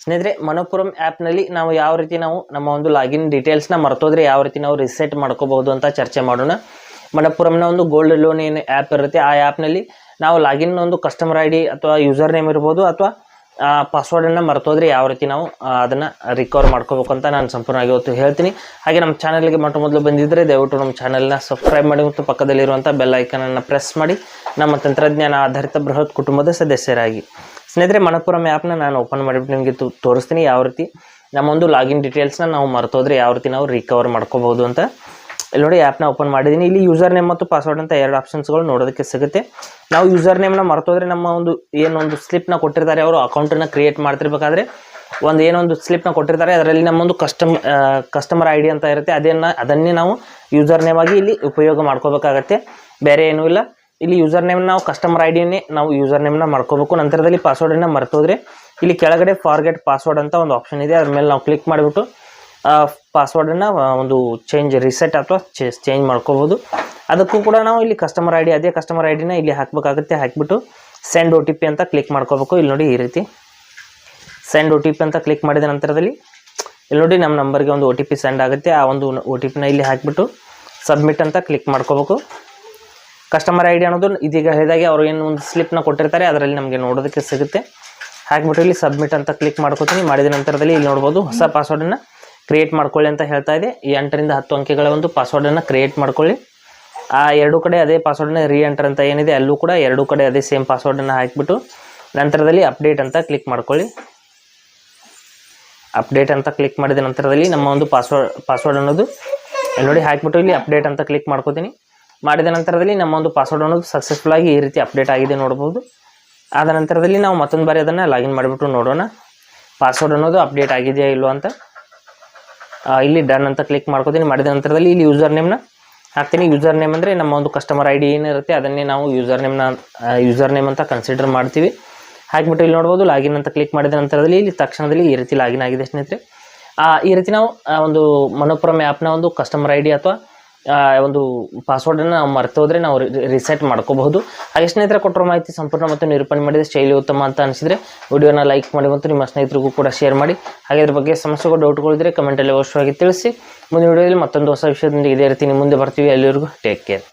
ಸ್ನೇಹಿತರೆ, ಮನಪುರಂ ಆ್ಯಪ್ನಲ್ಲಿ ನಾವು ಯಾವ ರೀತಿ ನಾವು ನಮ್ಮ ಒಂದು ಲಾಗಿನ್ ಡೀಟೇಲ್ಸ್ನ ಮರ್ತೋದ್ರೆ ಯಾವ ರೀತಿ ನಾವು ರಿಸೆಟ್ ಮಾಡ್ಕೋಬಹುದು ಅಂತ ಚರ್ಚೆ ಮಾಡೋಣ. ಮನಪುರಂನ ಒಂದು ಗೋಲ್ಡ್ ಲೋನ್ ಏನು ಆ್ಯಪ್ ಇರುತ್ತೆ, ಆ ಆ್ಯಪ್ನಲ್ಲಿ ನಾವು ಲಾಗಿನ್ ಒಂದು ಕಸ್ಟಮರ್ ಐ ಡಿ ಅಥವಾ ಯೂಸರ್ ನೇಮ್ ಇರ್ಬೋದು ಅಥವಾ ಪಾಸ್ವರ್ಡನ್ನು ಮರ್ತೋದ್ರೆ ಯಾವ ರೀತಿ ನಾವು ಅದನ್ನು ರಿಕವರ್ ಮಾಡ್ಕೋಬೇಕು ಅಂತ ನಾನು ಸಂಪೂರ್ಣವಾಗಿ ಇವತ್ತು ಹೇಳ್ತೀನಿ. ಹಾಗೆ ನಮ್ಮ ಚಾನಲ್ಗೆ ಮೊದಲು ಬಂದಿದ್ದರೆ ದಯವಿಟ್ಟು ನಮ್ಮ ಚಾನಲ್ನ ಸಬ್ಸ್ಕ್ರೈಬ್ ಮಾಡಿ ಮತ್ತು ಪಕ್ಕದಲ್ಲಿರುವಂಥ ಬೆಲ್ ಐಕನನ್ನು ಪ್ರೆಸ್ ಮಾಡಿ ನಮ್ಮ ತಂತ್ರಜ್ಞಾನ ಆಧಾರಿತ ಬೃಹತ್ ಕುಟುಂಬದ ಸದಸ್ಯರಾಗಿ. ಸ್ನೇಹಿತರೆ, ಮನಪುರಂ ಆ್ಯಪ್ನ ನಾನು ಓಪನ್ ಮಾಡಿಬಿಟ್ಟು ನಿಮಗೆ ತೋರಿಸ್ತೀನಿ ಯಾವ ರೀತಿ ನಮ್ಮ ಒಂದು ಲಾಗಿನ್ ಡೀಟೇಲ್ಸ್ನ ನಾವು ಮರ್ತೋದ್ರೆ ಯಾವ ರೀತಿ ನಾವು ರಿಕವರ್ ಮಾಡ್ಕೋಬೋದು ಅಂತ. ಇಲ್ಲಿ ನೋಡಿ, ಆ್ಯಪ್ನ ಓಪನ್ ಮಾಡಿದ್ದೀನಿ. ಇಲ್ಲಿ ಯೂಸರ್ ನೇಮ್ ಮತ್ತು ಪಾಸ್ವರ್ಡ್ ಅಂತ 2 ಆಪ್ಷನ್ಸ್ಗಳು ನೋಡೋದಕ್ಕೆ ಸಿಗುತ್ತೆ. ನಾವು ಯೂಸರ್ ನೇಮ್ನ ಮರ್ತೋದ್ರೆ ನಮ್ಮ ಒಂದು ಏನೊಂದು ಸ್ಲಿಪ್ನ ಕೊಟ್ಟಿರ್ತಾರೆ, ಅವರು ಅಕೌಂಟನ್ನು ಕ್ರಿಯೇಟ್ ಮಾಡ್ತಿರ್ಬೇಕಾದ್ರೆ ಏನೊಂದು ಸ್ಲಿಪ್ನ ಕೊಟ್ಟಿರ್ತಾರೆ, ಅದರಲ್ಲಿ ನಮ್ಮೊಂದು ಕಸ್ಟಮರ್ ಐ ಡಿ ಅಂತ ಇರುತ್ತೆ, ಅದನ್ನೇ ನಾವು ಯೂಸರ್ ನೇಮ್ ಆಗಿ ಇಲ್ಲಿ ಉಪಯೋಗ ಮಾಡ್ಕೋಬೇಕಾಗತ್ತೆ, ಬೇರೆ ಏನೂ ಇಲ್ಲ. ಇಲ್ಲಿ ಯೂಸರ್ ನೇಮ್ ನಾವು ಕಸ್ಟಮರ್ ಐ ಡಿನೇ ನಾವು ಯೂಸರ್ ನೇಮ್ನ ಮಾಡ್ಕೋಬೇಕು. ನಂತರದಲ್ಲಿ ಪಾಸ್ವರ್ಡನ್ನು ಮರ್ತೋದ್ರೆ ಇಲ್ಲಿ ಕೆಳಗಡೆ ಫಾರ್ಗೆಟ್ ಪಾಸ್ವರ್ಡ್ ಅಂತ ಒಂದು ಆಪ್ಷನ್ ಇದೆ, ಅದ್ರ ಮೇಲೆ ನಾವು ಕ್ಲಿಕ್ ಮಾಡಿಬಿಟ್ಟು ಪಾಸ್ವರ್ಡನ್ನು ಒಂದು ರಿಸೆಟ್ ಅಥವಾ ಚೇಂಜ್ ಮಾಡ್ಕೋಬೋದು. ಅದಕ್ಕೂ ಕೂಡ ನಾವು ಇಲ್ಲಿ ಕಸ್ಟಮರ್ ಐ ಡಿ, ಅದೇ ಕಸ್ಟಮರ್ ಐ ಡಿನ ಇಲ್ಲಿ ಹಾಕಬೇಕಾಗುತ್ತೆ. ಹಾಕಿಬಿಟ್ಟು ಸೆಂಡ್ OTP ಅಂತ ಕ್ಲಿಕ್ ಮಾಡ್ಕೋಬೇಕು. ಇಲ್ಲಿ ನೋಡಿ, ಈ ರೀತಿ ಸೆಂಡ್ OTP ಅಂತ ಕ್ಲಿಕ್ ಮಾಡಿದ ನಂತರದಲ್ಲಿ ಇಲ್ಲಿ ನೋಡಿ ನಮ್ಮ ನಂಬರ್ಗೆ ಒಂದು OTP ಸೆಂಡ್ ಆಗುತ್ತೆ. ಆ ಒಂದು OTPನ ಇಲ್ಲಿ ಹಾಕಿಬಿಟ್ಟು ಸಬ್ಮಿಟ್ ಅಂತ ಕ್ಲಿಕ್ ಮಾಡ್ಕೋಬೇಕು. ಕಸ್ಟಮರ್ ಐ ಡಿ ಅನ್ನೋದು ಇದೀಗ ಹೇಳಿದಾಗೆ ಅವರು ಏನು ಒಂದು ಸ್ಲಿಪ್ನ ಕೊಟ್ಟಿರ್ತಾರೆ, ಅದರಲ್ಲಿ ನಮಗೆ ನೋಡೋದಕ್ಕೆ ಸಿಗುತ್ತೆ. ಹಾಕಿಬಿಟ್ಟು ಇಲ್ಲಿ ಸಬ್ಮಿಟ್ ಅಂತ ಕ್ಲಿಕ್ ಮಾಡ್ಕೋತೀನಿ. ಮಾಡಿದ ನಂತರದಲ್ಲಿ ಇಲ್ಲಿ ನೋಡ್ಬೋದು ಹೊಸ ಪಾಸ್ವರ್ಡನ್ನು ಕ್ರಿಯೇಟ್ ಮಾಡ್ಕೊಳ್ಳಿ ಅಂತ ಹೇಳ್ತಾ ಇದೆ. 8 ರಿಂದ 10 ಅಂಕೆಗಳ ಒಂದು ಪಾಸ್ವರ್ಡನ್ನು ಕ್ರಿಯೇಟ್ ಮಾಡ್ಕೊಳ್ಳಿ. ಆ 2 ಕಡೆ ಅದೇ ಪಾಸ್ವರ್ಡನ್ನ ಎಂಟರ್ ಅಂತ ಏನಿದೆ ಅಲ್ಲೂ ಕೂಡ 2 ಕಡೆ ಅದೇ ಸೇಮ್ ಪಾಸ್ವರ್ಡನ್ನು ಹಾಕಿಬಿಟ್ಟು ನಂತರದಲ್ಲಿ ಅಪ್ಡೇಟ್ ಅಂತ ಕ್ಲಿಕ್ ಮಾಡ್ಕೊಳ್ಳಿ. ಅಪ್ಡೇಟ್ ಅಂತ ಕ್ಲಿಕ್ ಮಾಡಿದ ನಂತರದಲ್ಲಿ ನಮ್ಮ ಒಂದು ಪಾಸ್ವರ್ಡ್ ಅನ್ನೋದು ಇಲ್ಲಿ ನೋಡಿ ಹಾಕಿಬಿಟ್ಟು ಇಲ್ಲಿ ಅಪ್ಡೇಟ್ ಅಂತ ಕ್ಲಿಕ್ ಮಾಡ್ಕೋತೀನಿ. ಮಾಡಿದ ನಂತರದಲ್ಲಿ ನಮ್ಮ ಒಂದು ಪಾಸ್ವರ್ಡ್ ಅನ್ನೋದು ಸಕ್ಸಸ್ಫುಲ್ ಆಗಿ ಈ ರೀತಿ ಅಪ್ಡೇಟ್ ಆಗಿದೆ ನೋಡ್ಬೋದು. ಆದ ನಂತರದಲ್ಲಿ ನಾವು ಮತ್ತೊಂದು ಬಾರಿ ಅದನ್ನು ಲಾಗಿನ್ ಮಾಡಿಬಿಟ್ಟು ನೋಡೋಣ ಪಾಸ್ವರ್ಡ್ ಅನ್ನೋದು ಅಪ್ಡೇಟ್ ಆಗಿದೆಯಾ ಇಲ್ಲೋ ಅಂತ. ಇಲ್ಲಿ ಡನ್ ಅಂತ ಕ್ಲಿಕ್ ಮಾಡ್ಕೋತೀನಿ. ಮಾಡಿದ ನಂತರದಲ್ಲಿ ಇಲ್ಲಿ ಯೂಸರ್ ನೇಮ್ನ ಹಾಕ್ತೀನಿ. ಯೂಸರ್ ನೇಮ್ ಅಂದರೆ ನಮ್ಮ ಒಂದು ಕಸ್ಟಮರ್ ಐ ಡಿ ಏನಿರುತ್ತೆ ಅದನ್ನೇ ನಾವು ಯೂಸರ್ ನೇಮ್ ಅಂತ ಕನ್ಸಿಡರ್ ಮಾಡ್ತೀವಿ. ಹಾಕಿಬಿಟ್ಟು ಇಲ್ಲಿ ನೋಡ್ಬೋದು ಲಾಗಿನ್ ಅಂತ ಕ್ಲಿಕ್ ಮಾಡಿದ ನಂತರದಲ್ಲಿ ಇಲ್ಲಿ ತಕ್ಷಣದಲ್ಲಿ ಈ ರೀತಿ ಲಾಗಿನ್ ಆಗಿದೆ ಸ್ನೇಹಿತರೆ. ಈ ರೀತಿ ನಾವು ಒಂದು ಮನಪುರಂ ಆ್ಯಪ್ನ ಒಂದು ಕಸ್ಟಮರ್ ಐ ಡಿ ಅಥವಾ ಒಂದು ಪಾಸ್ವರ್ಡನ್ನು ನಾವು ಮರ್ತೋದ್ರೆ ನಾವು ರಿಸೆಟ್ ಮಾಡ್ಕೋಬಹುದು. ಹಾಗೆ ಸ್ನೇಹಿತರೆ, ಕೊಟ್ಟಿರೋ ಮಾಹಿತಿ ಸಂಪೂರ್ಣ ಮತ್ತು ನಿರೂಪಣೆ ಮಾಡಿದ ಶೈಲಿ ಉತ್ತಮ ಅಂತ ಅನಿಸಿದರೆ ವಿಡಿಯೋನ ಲೈಕ್ ಮಾಡಿ ಮತ್ತು ನಿಮ್ಮ ಸ್ನೇಹಿತರಿಗೂ ಕೂಡ ಶೇರ್ ಮಾಡಿ. ಹಾಗೆ ಅದ್ರ ಬಗ್ಗೆ ಸಮಸ್ಯೆಗಳು ಡೌಟ್ಗಳಿದ್ರೆ ಕಮೆಂಟಲ್ಲಿ ಅವಶ್ಯವಾಗಿ ತಿಳಿಸಿ. ಮುಂದಿನ ವಿಡಿಯೋದಲ್ಲಿ ಮತ್ತೊಂದು ಹೊಸ ವಿಷಯದೊಂದಿಗೆ ಇದೇ ರೀತಿ ನಿಮ್ಮ ಮುಂದೆ ಬರ್ತೀವಿ. ಅಲ್ಲಿವರೆಗೂ ಟೇಕ್ ಕೇರ್.